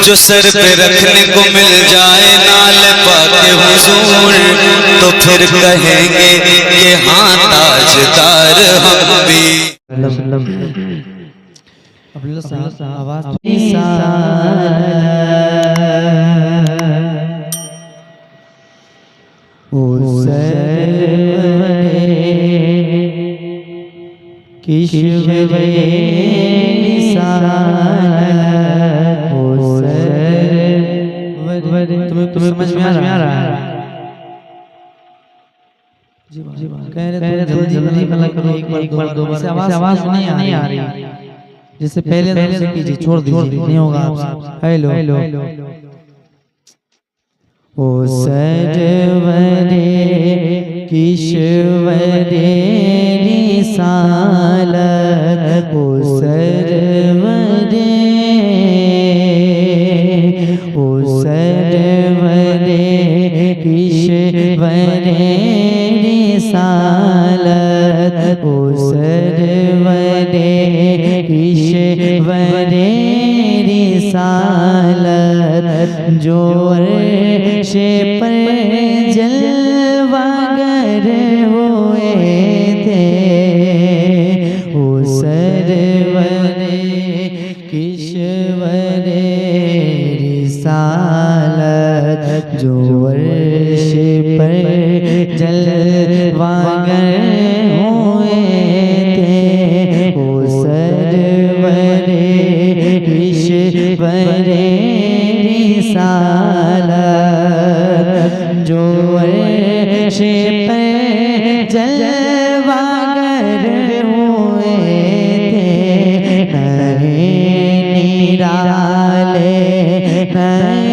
जो सर पे रखने को मिल जाए नाल पाके हुजूर, तो फिर कहेंगे कि हाँ ताजदार हम भी। तुम्हें समझ में आ रहा है? कह रहे जल्दी भला करो, एक बार दो बार आवाज नहीं आ रही। जैसे पहले कीजिए, छोड़ दीजिए, नहीं होगा। हेलो ओ सरवरे किशवरे रिसालत, ओ सरवरे, ओ सरवरे किशवरे रिसालत, ओ सरवरे किशवरे रिसालत, जो अर्शे पर जलवागर हुए थे, ओ सरवरे किशवरे रिसालत, जो अर्शे पर जलवागर हुए थे, ओ सरवरे किशवरे रिसालत, जो अर्शे पर जलवागर हुए थे। नए निराले, नए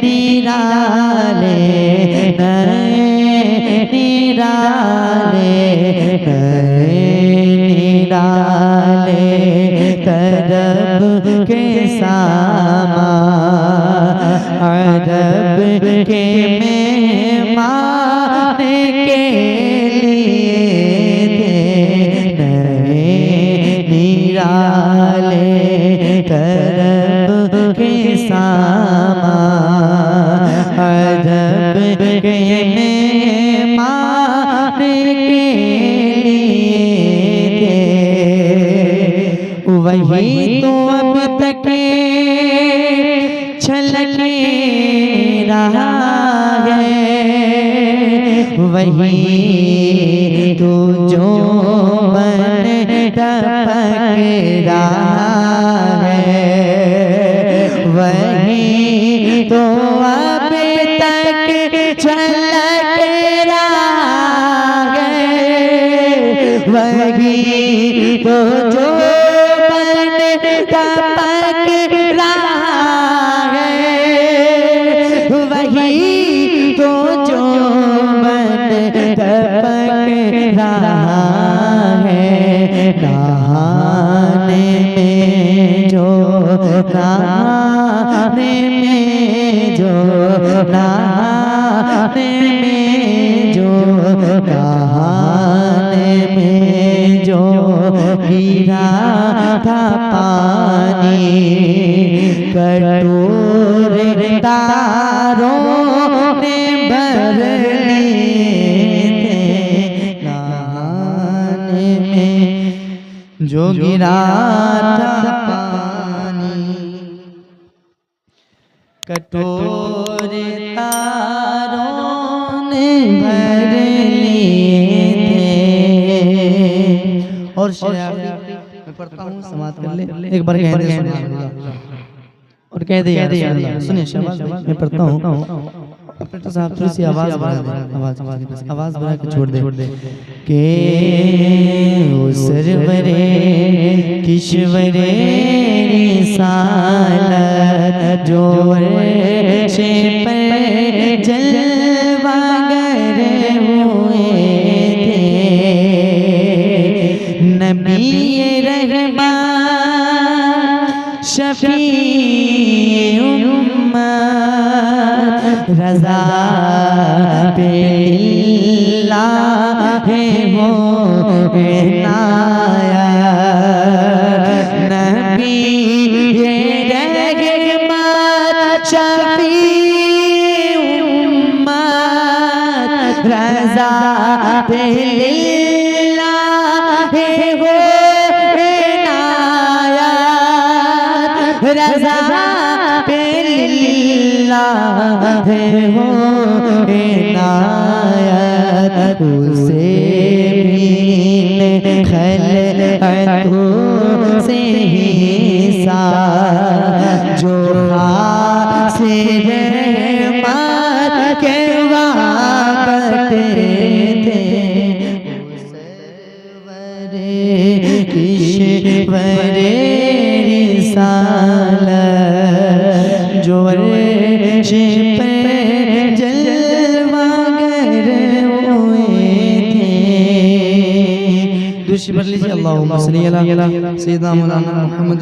निराले, नए निराले, नए निराले तरब के सामा, अरब के मेहमान के लिए थे। नए निराले तरब के सामा, अरब के मेहमान के लिए थे। वही तो अब तक छलके रहा है, वही तो जो बन टपक रहा है, वही तो अब तक छलक रहा है, वही तो जो नहाने में जो, नहाने में जो, नहाने में जो, नहाने में जो गिरा था पानी, कटोरे तारों ने भर लिए थे। नहाने में जो गिरा था पानी, कटोरे तारों ने भर लिए थे। और मैं पढ़ता हूँ, समाप्त कर ले। एक बार कह दे और कह दे यार, सुनिए शाबाश, मैं पढ़ता हूँ। तो साहब थोड़ी सी आवाज बढ़ा के छोड़ दे के ओ सरवरे किशवरे रिसालत, जो अर्शे पर जलवागर हुए थे। नबी रहमान शफी उम्मत, रज़ा पे है हो नाया, नबी ये रहमान पे लिल्लाह हो इनायत, रज़ा पे लिल्लाह हो इनायत, उसे खलअतु से हिस्सा जो से रहमत के वक़्त थे, किश्वरे रिसालत जो अर्श पे जलवागर हुए थे। दुरूद पढ़ लीजिए। अल्लाहुम्मा सल्ली अला सय्यिदना मौलाना मुहम्मद।